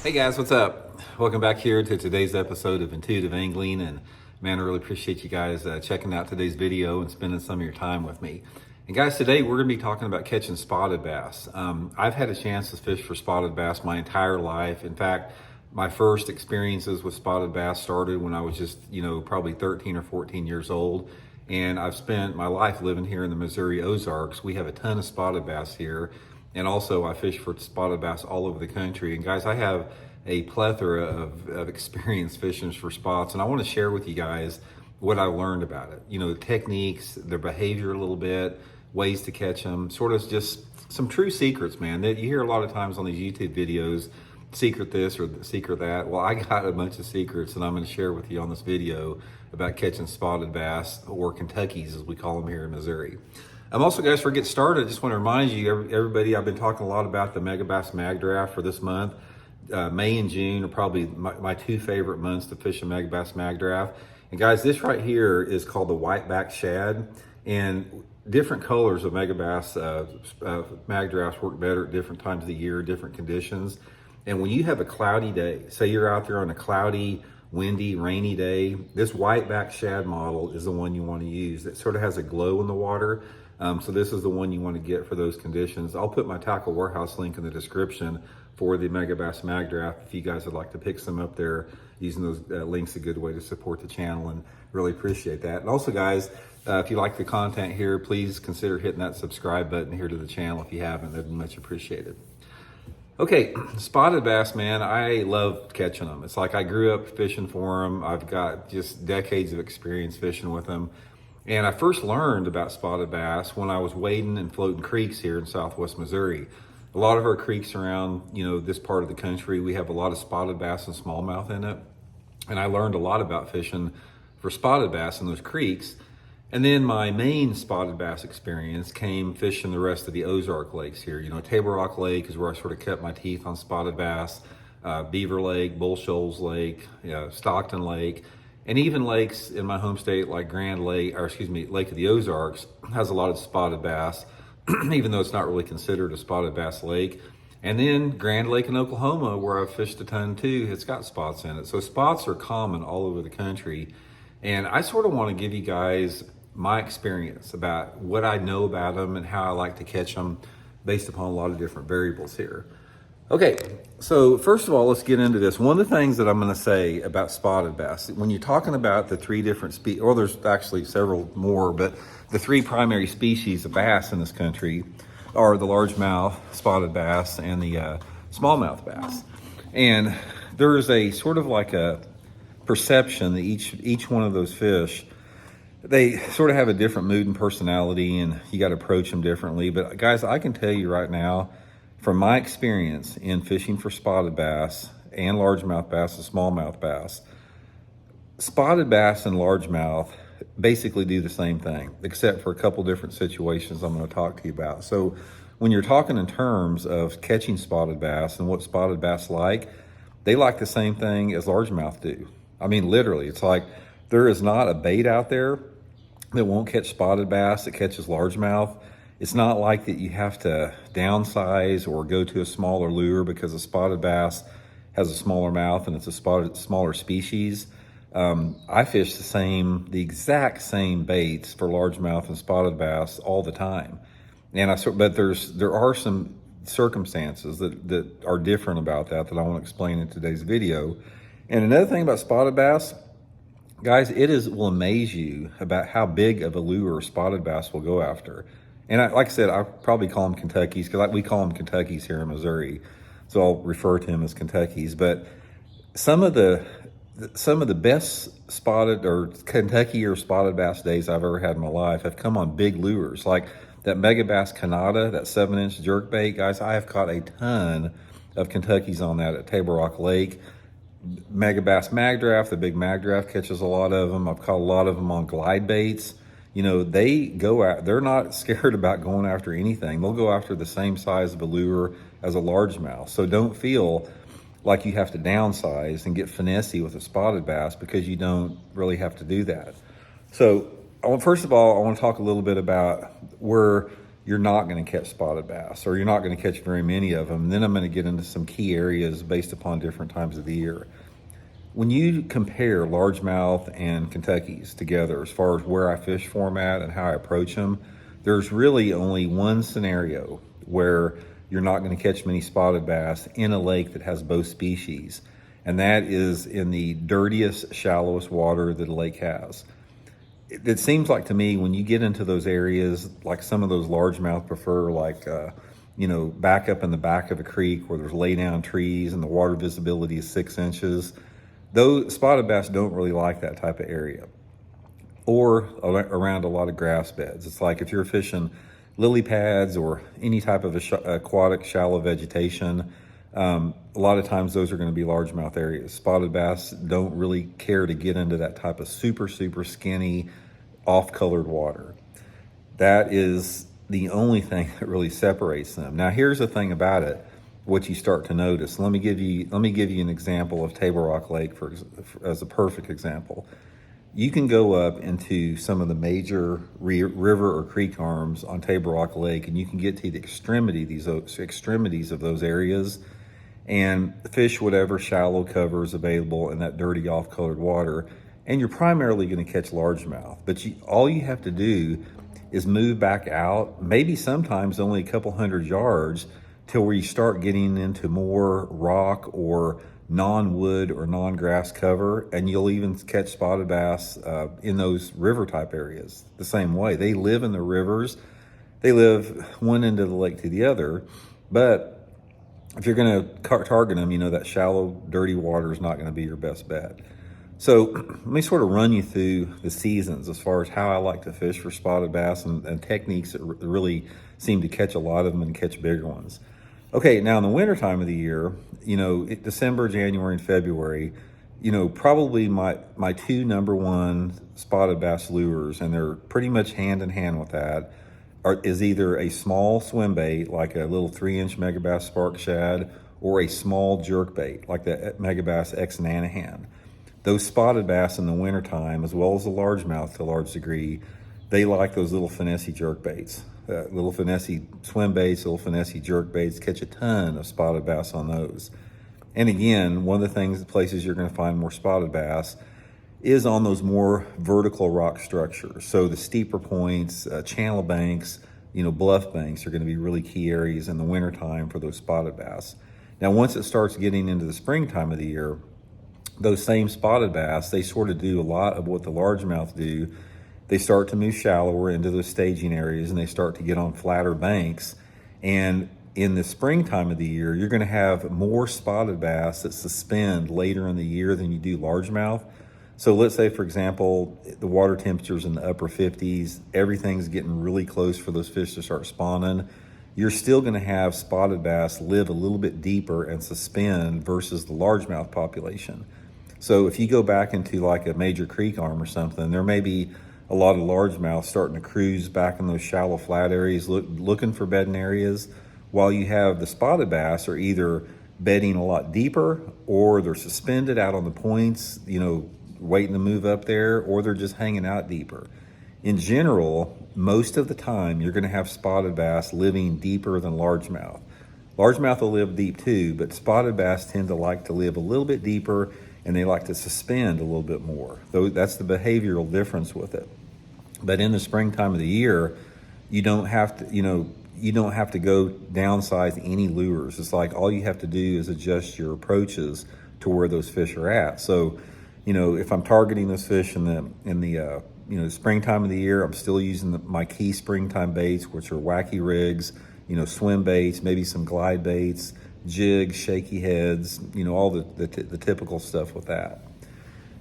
Hey guys, what's up? Welcome back here to today's episode of Intuitive Angling. And man, I really appreciate you guys checking out today's video and spending some of your time with me. And guys, today we're gonna be talking about catching spotted bass. I've had a chance to fish for spotted bass my entire life. In fact, my first experiences with spotted bass started when I was just, probably 13 or 14 years old. And I've spent my life living here in the Missouri Ozarks. We have a ton of spotted bass here. And also I fish for spotted bass all over the country. And guys, I have a plethora of experience fishing for spots. And I want to share with you guys what I've learned about it. The techniques, their behavior a little bit, ways to catch them, sort of just some true secrets, man, that you hear a lot of times on these YouTube videos, secret this or secret that. Well, I got a bunch of secrets and I'm going to share with you on this video about catching spotted bass, or Kentuckies as we call them here in Missouri. Also, guys, before we get started, I just want to remind you, everybody, I've been talking a lot about the megabass mag draft for this month. May and June are probably my two favorite months to fish a megabass mag draft. And guys, this right here is called the whiteback shad. And different colors of megabass mag drafts work better at different times of the year, different conditions. And when you have a cloudy day, say you're out there on a cloudy, windy, rainy day, this whiteback shad model is the one you want to use. It sort of has a glow in the water. So this is the one you want to get for those conditions. I'll put my Tackle Warehouse link in the description for the megabass mag draft if you guys would like to pick some up there. Using those links a good way to support the channel, and really appreciate that. And also, guys, if you like the content here, please consider hitting that subscribe button here to the channel if you haven't. That'd be much appreciated. Okay, spotted bass, man, I love catching them. It's like I grew up fishing for them. I've got just decades of experience fishing with them. And I first learned about spotted bass when I was wading and floating creeks here in Southwest Missouri. A lot of our creeks around, this part of the country, we have a lot of spotted bass and smallmouth in it. And I learned a lot about fishing for spotted bass in those creeks. And then my main spotted bass experience came fishing the rest of the Ozark lakes here. Table Rock Lake is where I sort of cut my teeth on spotted bass, Beaver Lake, Bull Shoals Lake, Stockton Lake. And even lakes in my home state like Lake of the Ozarks has a lot of spotted bass, even though it's not really considered a spotted bass lake. And then Grand Lake in Oklahoma, where I've fished a ton too, it's got spots in it. So spots are common all over the country. And I sort of want to give you guys my experience about what I know about them and how I like to catch them based upon a lot of different variables here. Okay, so first of all, let's get into this. One of the things that I'm going to say about spotted bass, when you're talking about the three different species, or there's actually several more, but the three primary species of bass in this country are the largemouth spotted bass and the smallmouth bass. And there is a sort of like a perception that each one of those fish, they sort of have a different mood and personality, and you got to approach them differently. But guys, I can tell you right now, from my experience in fishing for spotted bass and largemouth bass and smallmouth bass, spotted bass and largemouth basically do the same thing, except for a couple different situations I'm going to talk to you about. So when you're talking in terms of catching spotted bass and what spotted bass like, they like the same thing as largemouth do. I mean, literally, it's like there is not a bait out there that won't catch spotted bass that catches largemouth. It's not like that you have to downsize or go to a smaller lure because a spotted bass has a smaller mouth and it's a smaller species. I fish the exact same baits for largemouth and spotted bass all the time. But there are some circumstances that are different about that I want to explain in today's video. And another thing about spotted bass, guys, will amaze you about how big of a lure spotted bass will go after. And like I said, I probably call them Kentuckies because we call them Kentuckies here in Missouri. So I'll refer to them as Kentuckies. But some of the best spotted or Kentucky or spotted bass days I've ever had in my life have come on big lures. Like that megabass Canada, that 7-inch jerkbait, guys, I have caught a ton of Kentuckies on that at Table Rock Lake. Megabass mag draft, the big mag draft catches a lot of them. I've caught a lot of them on glide baits. They go out, they're not scared about going after anything. They'll go after the same size of a lure as a largemouth. So don't feel like you have to downsize and get finessey with a spotted bass, because you don't really have to do that. So first of all, I want to talk a little bit about where you're not going to catch spotted bass, or you're not going to catch very many of them. And then I'm going to get into some key areas based upon different times of the year. When you compare largemouth and Kentuckies together, as far as where I fish format and how I approach them, there's really only one scenario where you're not going to catch many spotted bass in a lake that has both species, and that is in the dirtiest, shallowest water that a lake has. It seems like to me when you get into those areas, like some of those largemouth prefer, like back up in the back of a creek where there's lay down trees and the water visibility is 6 inches. Those spotted bass don't really like that type of area, or around a lot of grass beds. It's like if you're fishing lily pads or any type of aquatic shallow vegetation, a lot of times those are going to be largemouth areas. Spotted bass don't really care to get into that type of super skinny, off-colored water. That is the only thing that really separates them. Now, here's the thing about it, what you start to notice. Let me give you an example of Table Rock Lake as a perfect example. You can go up into some of the major river or creek arms on Table Rock Lake, and you can get to the extremities of those areas and fish whatever shallow cover is available in that dirty off-colored water, and you're primarily going to catch largemouth. But all you have to do is move back out, maybe sometimes only a couple hundred yards, till where you start getting into more rock or non-wood or non-grass cover, and you'll even catch spotted bass in those river type areas the same way. They live in the rivers. They live one end of the lake to the other, but if you're going to target them, that shallow, dirty water is not going to be your best bet. So let me sort of run you through the seasons as far as how I like to fish for spotted bass and techniques that really seem to catch a lot of them and catch bigger ones. Okay, now in the winter time of the year, December, January, and February, probably my two number one spotted bass lures, and they're pretty much hand in hand with that, is either a small swim bait, like a little 3-inch megabass spark shad, or a small jerk bait, like the megabass X Nanahan. Those spotted bass in the wintertime, as well as the largemouth to a large degree, they like those little finessey jerk baits. Little finessey swim baits, little finessey jerk baits, catch a ton of spotted bass on those. And again, one of the places you're going to find more spotted bass is on those more vertical rock structures. So the steeper points, channel banks, bluff banks are going to be really key areas in the wintertime for those spotted bass. Now, once it starts getting into the springtime of the year, those same spotted bass, they sort of do a lot of what the largemouth do. They start to move shallower into those staging areas, and they start to get on flatter banks. And in the springtime of the year, you're going to have more spotted bass that suspend later in the year than you do largemouth. So let's say, for example, the water temperature's in the upper 50s, everything's getting really close for those fish to start spawning. You're still going to have spotted bass live a little bit deeper and suspend versus the largemouth population. So if you go back into like a major creek arm or something, there may be a lot of largemouth starting to cruise back in those shallow flat areas, looking for bedding areas, while you have the spotted bass are either bedding a lot deeper, or they're suspended out on the points, waiting to move up there, or they're just hanging out deeper. In general, most of the time, you're going to have spotted bass living deeper than largemouth. Largemouth will live deep too, but spotted bass tend to like to live a little bit deeper, and they like to suspend a little bit more. That's the behavioral difference with it. But in the springtime of the year, you don't have to go downsize any lures. It's like all you have to do is adjust your approaches to where those fish are at. So, if I'm targeting those fish in the springtime of the year, I'm still using my key springtime baits, which are wacky rigs, swim baits, maybe some glide baits, jigs, shaky heads, all the typical stuff with that.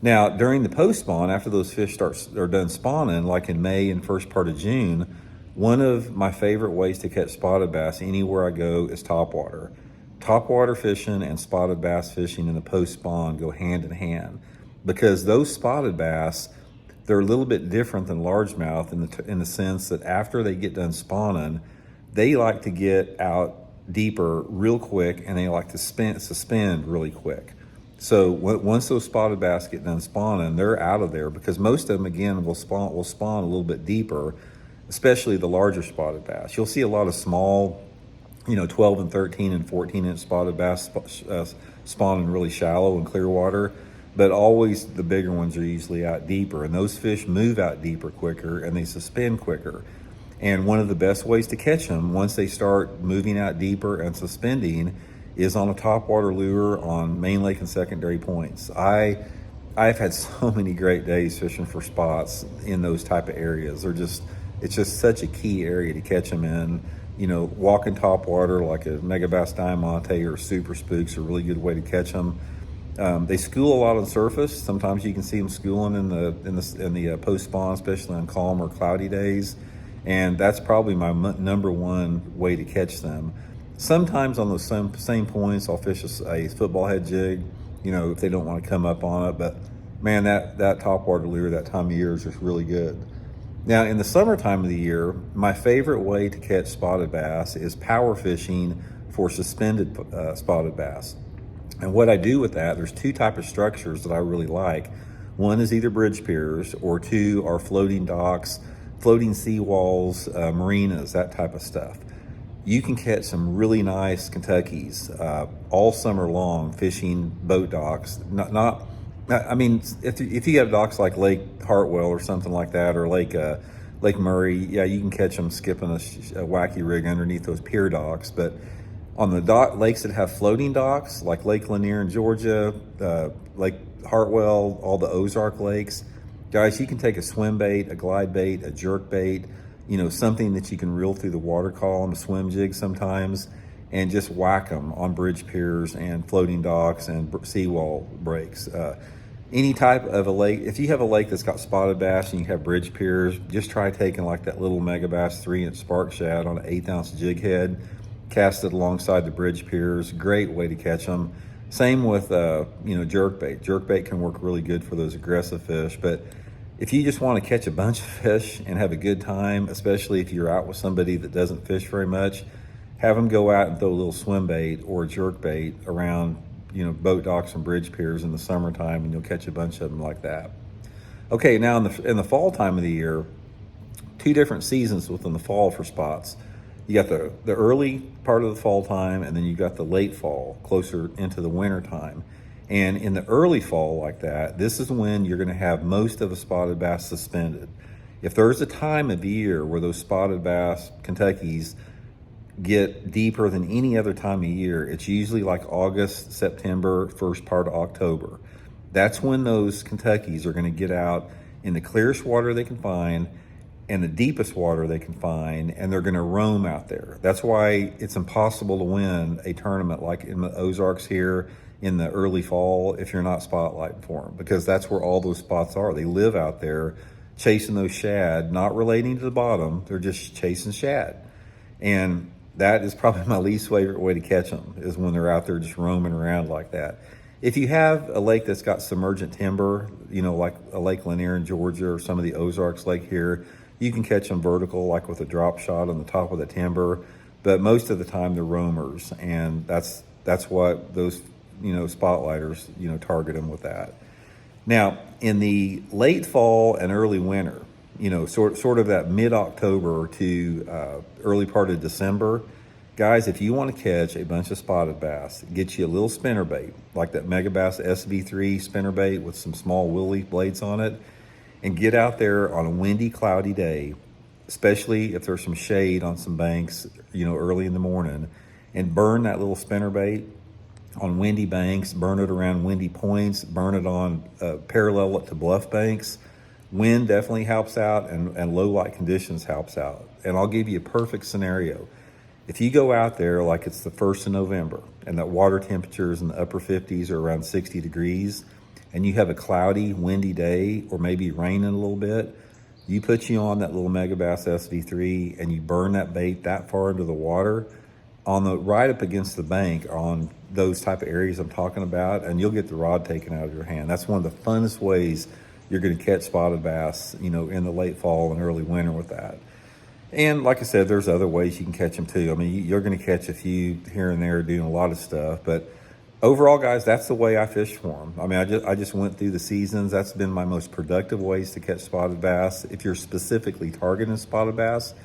Now, during the post-spawn, after those fish are done spawning, like in May and first part of June, one of my favorite ways to catch spotted bass anywhere I go is topwater. Topwater fishing and spotted bass fishing in the post-spawn go hand in hand, because those spotted bass, they're a little bit different than largemouth in the sense that after they get done spawning, they like to get out deeper real quick, and they like to suspend really quick. So once those spotted bass get done spawning, they're out of there, because most of them, again, will spawn a little bit deeper. especially the larger spotted bass. You'll see a lot of small, 12 and 13 and 14-inch spotted bass spawning really shallow and clear water, but always the bigger ones are usually out deeper, and those fish move out deeper quicker and they suspend quicker. And one of the best ways to catch them once they start moving out deeper and suspending is on a topwater lure on main lake and secondary points. I've had so many great days fishing for spots in those type of areas. It's just such a key area to catch them in. Walking topwater like a megabass diamante or super spooks are a really good way to catch them. They school a lot on the surface. Sometimes you can see them schooling in the post spawn, especially on calm or cloudy days. And that's probably my number one way to catch them. Sometimes on those same points, I'll fish a football head jig, if they don't want to come up on it. But man, that topwater lure that time of year is just really good. Now, in the summertime of the year, my favorite way to catch spotted bass is power fishing for suspended spotted bass. And what I do with that, there's two types of structures that I really like. One is either bridge piers, or two are floating docks, floating seawalls, marinas, that type of stuff. You can catch some really nice Kentuckys all summer long fishing boat docks. If you have docks like Lake Hartwell or something like that, or Lake Murray, yeah, you can catch them skipping a wacky rig underneath those pier docks. But on the lakes that have floating docks, like Lake Lanier in Georgia, Lake Hartwell, all the Ozark lakes, guys, you can take a swim bait, a glide bait, a jerk bait, something that you can reel through the water column, a swim jig sometimes, and just whack them on bridge piers and floating docks and seawall breaks. Any type of a lake, if you have a lake that's got spotted bass and you have bridge piers, just try taking like that little megabass 3-inch spark shad on an 1/8-ounce jig head, cast it alongside the bridge piers. Great way to catch them. Same with jerk bait. Jerk bait can work really good for those aggressive fish. But if you just want to catch a bunch of fish and have a good time, especially if you're out with somebody that doesn't fish very much, have them go out and throw a little swim bait or jerk bait around boat docks and bridge piers in the summertime, and you'll catch a bunch of them like that. Okay, now in the fall time of the year, two different seasons within the fall for spots. You got the early part of the fall time, and then you got the late fall, closer into the winter time. And in the early fall like that, this is when you're going to have most of the spotted bass suspended. If there's a time of year where those spotted bass Kentuckys get deeper than any other time of year, it's usually like August, September, first part of October. That's when those Kentuckys are going to get out in the clearest water they can find and the deepest water they can find, and they're going to roam out there. That's why it's impossible to win a tournament like in the Ozarks here in the early fall if you're not spotlighting for them, because that's where all those spots are. They live out there chasing those shad, not relating to the bottom. They're just chasing shad. And that is probably my least favorite way to catch them, is when they're out there just roaming around like that. If you have a lake that's got submergent timber, like a Lake Lanier in Georgia or some of the Ozarks lake here, you can catch them vertical, like with a drop shot on the top of the timber. But most of the time they're roamers, and that's what those spotlighters target them with that. Now in the late fall and early winter, sort of that mid-October to early part of December, guys, if you want to catch a bunch of spotted bass, get you a little spinner bait, like that megabass SV3 spinner bait with some small willy blades on it, and get out there on a windy, cloudy day, especially if there's some shade on some banks, early in the morning, and burn that little spinner bait on windy banks, burn it around windy points, burn it on parallel it to bluff banks. Wind definitely helps out, and low light conditions helps out. And I'll give you a perfect scenario. If you go out there like it's the 1st of November and that water temperatures in the upper 50s or around 60 degrees, and you have a cloudy, windy day, or maybe raining a little bit, you put you on that little megabass SV3 and you burn that bait that far into the water on the right up against the bank on those type of areas I'm talking about, and you'll get the rod taken out of your hand. That's one of the funnest ways you're going to catch spotted bass, in the late fall and early winter with that. And like I said, there's other ways you can catch them too. I mean, you're going to catch a few here and there doing a lot of stuff, but overall, guys, that's the way I fish for them. I mean, I just went through the seasons. That's been my most productive ways to catch spotted bass if you're specifically targeting spotted bass.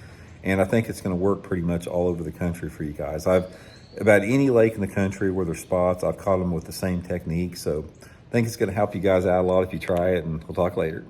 And I think it's going to work pretty much all over the country for you guys. About any lake in the country where there's spots, I've caught them with the same technique. So I think it's going to help you guys out a lot if you try it, and we'll talk later.